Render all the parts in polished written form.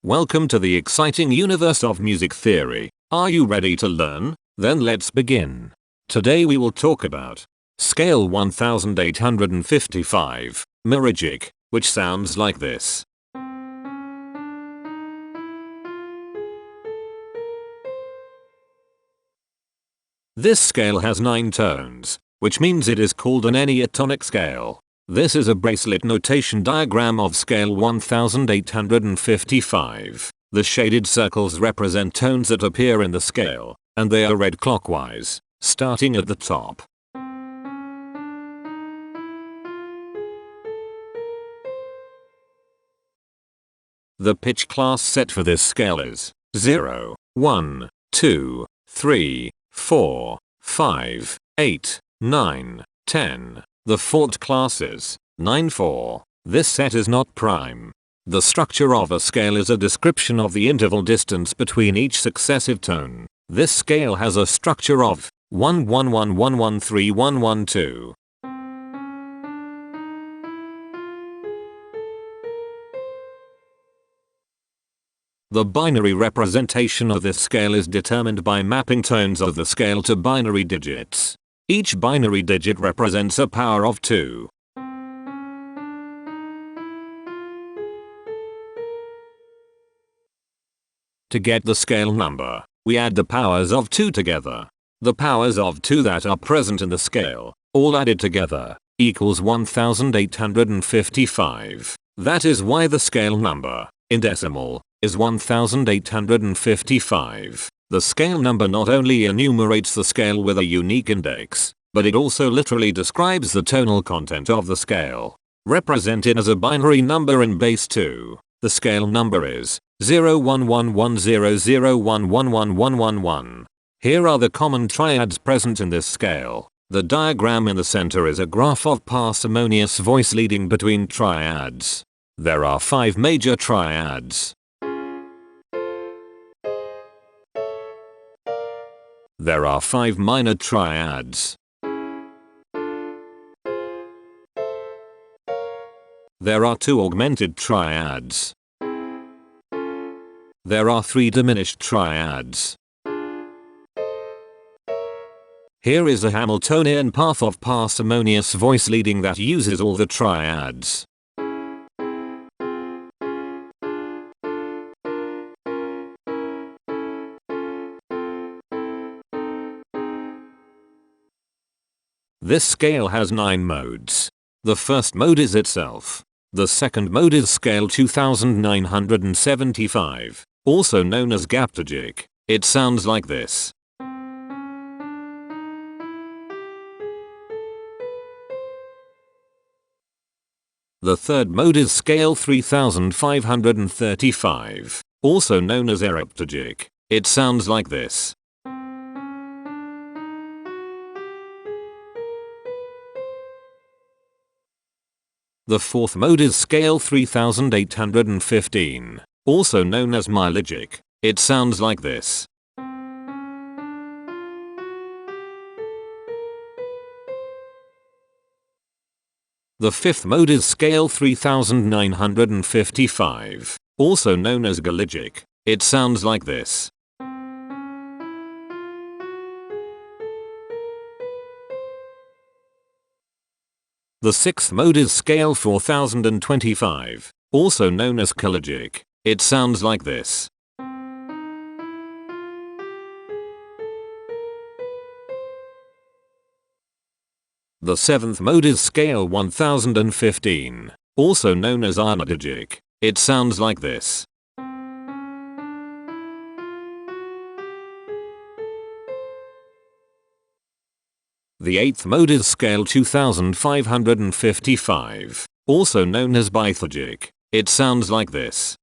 Welcome to the exciting universe of music theory. Are you ready to learn? Then let's begin. Today we will talk about scale 1855, Marygic, which sounds like this. This scale has 9 tones, which means it is called an enneatonic scale. This is a bracelet notation diagram of scale 1855. The shaded circles represent tones that appear in the scale, and they are read clockwise, starting at the top. The pitch class set for this scale is 0, 1, 2, 3, 4, 5, 8, 9, 10. The fault class is 9-4. This set is not prime. The structure of a scale is a description of the interval distance between each successive tone. This scale has a structure of 1-1-1-1-1-3-1-1-2. The binary representation of this scale is determined by mapping tones of the scale to binary digits. Each binary digit represents a power of 2. To get the scale number, we add the powers of 2 together. The powers of 2 that are present in the scale, all added together, equals 1855. That is why the scale number, in decimal, is 1855. The scale number not only enumerates the scale with a unique index, but it also literally describes the tonal content of the scale. Represented as a binary number in base 2, the scale number is 0111001111111. Here are the common triads present in this scale. The diagram in the center is a graph of parsimonious voice leading between triads. There are 5 major triads. There are 5 minor triads. There are 2 augmented triads. There are 3 diminished triads. Here is a Hamiltonian path of parsimonious voice leading that uses all the triads. This scale has 9 modes. The first mode is itself. The second mode is scale 2975, also known as gaptogic. It sounds like this. The third mode is scale 3535, also known as eriptogic. It sounds like this. The fourth mode is scale 3815, also known as Marygic. It sounds like this. The fifth mode is scale 3955, also known as Galygic. It sounds like this. The sixth mode is scale 4025, also known as Kalygic. It sounds like this. The seventh mode is scale 1015, also known as Arnodigic. It sounds like this. The eighth mode is scale 2555, also known as Bythogic. It sounds like this.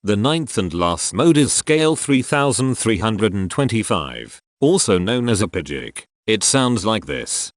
The ninth and last mode is scale 3325, also known as Epigic. It sounds like this.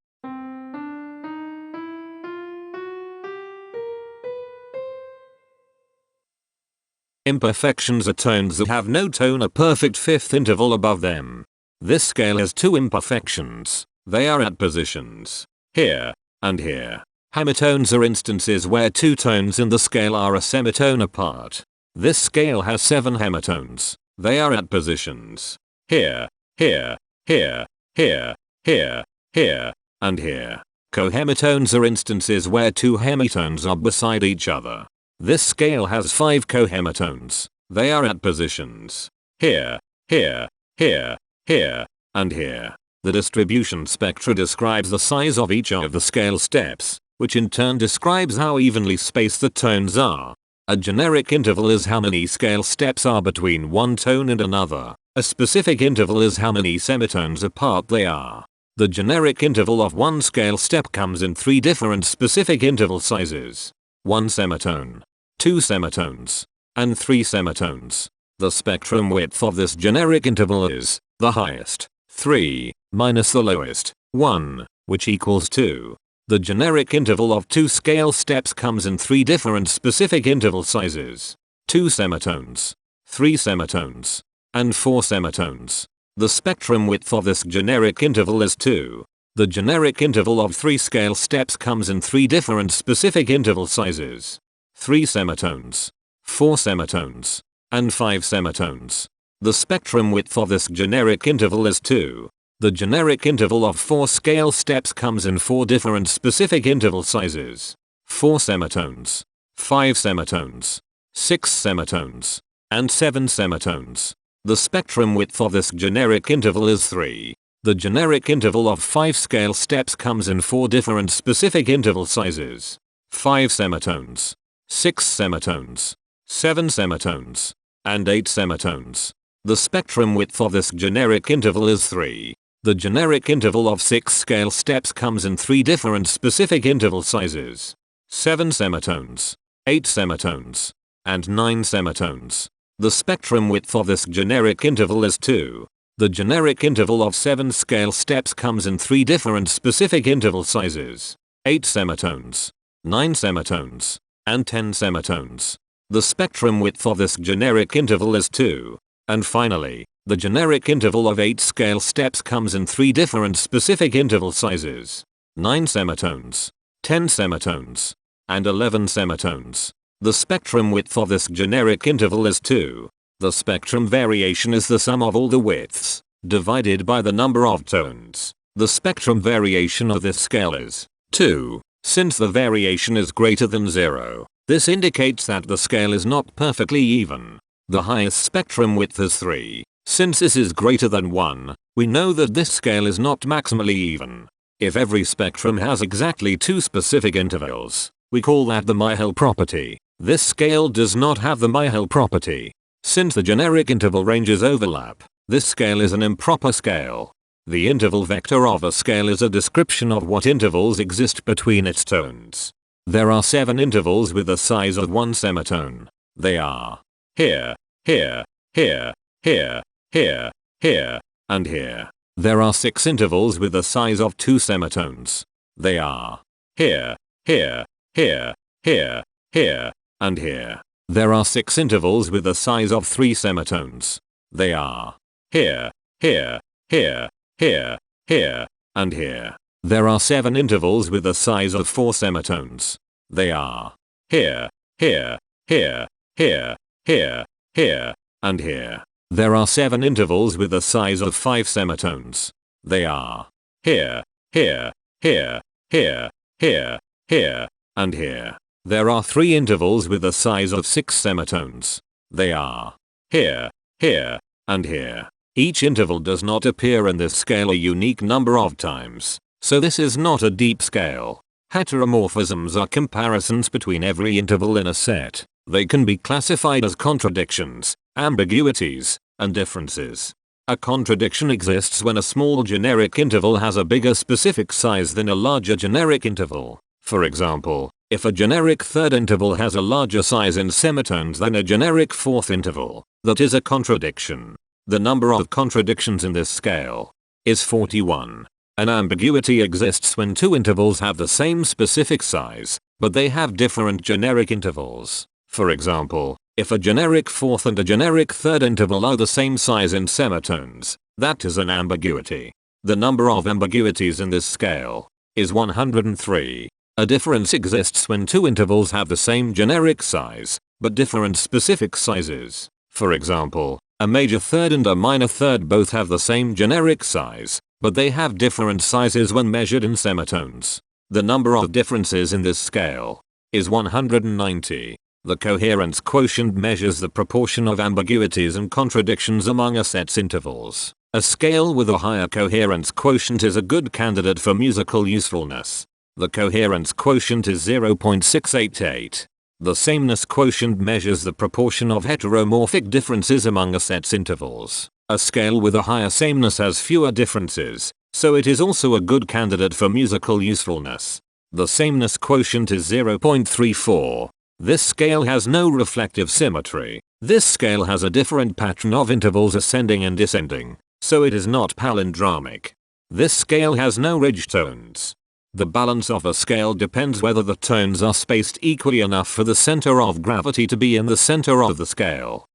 Imperfections are tones that have no tone a perfect fifth interval above them. This scale has 2 imperfections. They are at positions here and here. Hemitones are instances where two tones in the scale are a semitone apart. This scale has 7 hemitones. They are at positions here, here, here, here, here, here, and here. Cohemitones are instances where two hemitones are beside each other. This scale has 5 cohemitones. They are at positions here, here, here, here, and here. The distribution spectra describes the size of each of the scale steps, which in turn describes how evenly spaced the tones are. A generic interval is how many scale steps are between one tone and another. A specific interval is how many semitones apart they are. The generic interval of one scale step comes in 3 different specific interval sizes: 1 semitone, 2 semitones, and 3 semitones. The spectrum width of this generic interval is the highest, 3, minus the lowest, 1, which equals 2. The generic interval of 2 scale steps comes in 3 different specific interval sizes: 2 semitones, 3 semitones, and 4 semitones. The spectrum width of this generic interval is 2. The generic interval of 3 scale steps comes in 3 different specific interval sizes: 3 semitones, 4 semitones, and 5 semitones. The spectrum width of this generic interval is 2. The generic interval of 4 scale steps comes in 4 different specific interval sizes: 4 semitones, 5 semitones, 6 semitones, and 7 semitones. The spectrum width of this generic interval is 3. The generic interval of 5 scale steps comes in 4 different specific interval sizes: 5 semitones, 6 semitones, 7 semitones, and 8 semitones. The spectrum width of this generic interval is 3. The generic interval of 6 scale steps comes in 3 different specific interval sizes: 7 semitones, 8 semitones, and 9 semitones. The spectrum width of this generic interval is 2. The generic interval of 7 scale steps comes in 3 different specific interval sizes: 8 semitones, 9 semitones, and 10 semitones. The spectrum width of this generic interval is 2. And finally, the generic interval of 8 scale steps comes in 3 different specific interval sizes: 9 semitones, 10 semitones, and 11 semitones. The spectrum width of this generic interval is 2. The spectrum variation is the sum of all the widths, divided by the number of tones. The spectrum variation of this scale is 2. Since the variation is greater than 0, this indicates that the scale is not perfectly even. The highest spectrum width is 3. Since this is greater than 1, we know that this scale is not maximally even. If every spectrum has exactly 2 specific intervals, we call that the Myhill property. This scale does not have the Myhill property. Since the generic interval ranges overlap, this scale is an improper scale. The interval vector of a scale is a description of what intervals exist between its tones. There are 7 intervals with the size of 1 semitone. They are here, here, here, here, here, here, and here. There are 6 intervals with the size of 2 semitones. They are here, here, here, here, here, and here. There are 6 intervals with the size of 3 semitones. They are here, here, here, here, here, and here. There are 7 intervals with the size of 4 semitones. They are here, here, here, here, here, here, and here. There are 7 intervals with the size of 5 semitones. They are here, here, here, here, here, here, and here. There are 3 intervals with the size of 6 semitones. They are here, here, and here. Each interval does not appear in this scale a unique number of times, so this is not a deep scale. Heteromorphisms are comparisons between every interval in a set. They can be classified as contradictions, ambiguities, and differences. A contradiction exists when a small generic interval has a bigger specific size than a larger generic interval. For example, if a generic third interval has a larger size in semitones than a generic fourth interval, that is a contradiction. The number of contradictions in this scale is 41. An ambiguity exists when 2 intervals have the same specific size, but they have different generic intervals. For example, if a generic fourth and a generic third interval are the same size in semitones, that is an ambiguity. The number of ambiguities in this scale is 103. A difference exists when two intervals have the same generic size, but different specific sizes. For example, a major third and a minor third both have the same generic size, but they have different sizes when measured in semitones. The number of differences in this scale is 190. The coherence quotient measures the proportion of ambiguities and contradictions among a set's intervals. A scale with a higher coherence quotient is a good candidate for musical usefulness. The coherence quotient is 0.688. The sameness quotient measures the proportion of heteromorphic differences among a set's intervals. A scale with a higher sameness has fewer differences, so it is also a good candidate for musical usefulness. The sameness quotient is 0.34. This scale has no reflective symmetry. This scale has a different pattern of intervals ascending and descending, so it is not palindromic. This scale has no ridge tones. The balance of a scale depends whether the tones are spaced equally enough for the center of gravity to be in the center of the scale.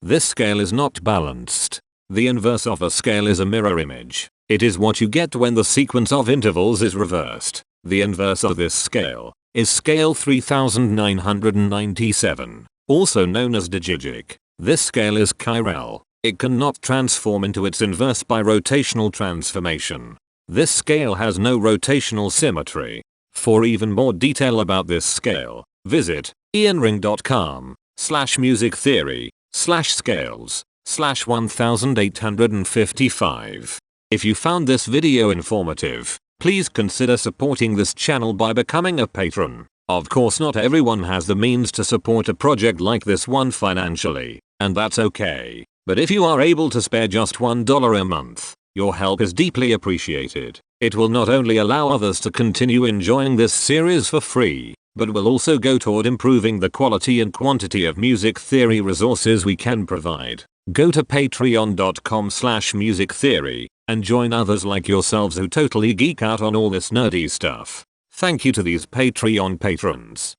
This scale is not balanced. The inverse of a scale is a mirror image. It is what you get when the sequence of intervals is reversed. The inverse of this scale is scale 3997, also known as digigic. This scale is chiral. It cannot transform into its inverse by rotational transformation. This scale has no rotational symmetry. For even more detail about this scale, visit ianring.com/musictheory/scales/1855. If you found this video informative, please consider supporting this channel by becoming a patron. Of course, not everyone has the means to support a project like this one financially, and that's okay. But if you are able to spare just $1 a month, your help is deeply appreciated. It will not only allow others to continue enjoying this series for free, but will also go toward improving the quality and quantity of music theory resources we can provide. Go to patreon.com/musictheory and join others like yourselves who totally geek out on all this nerdy stuff. Thank you to these Patreon patrons.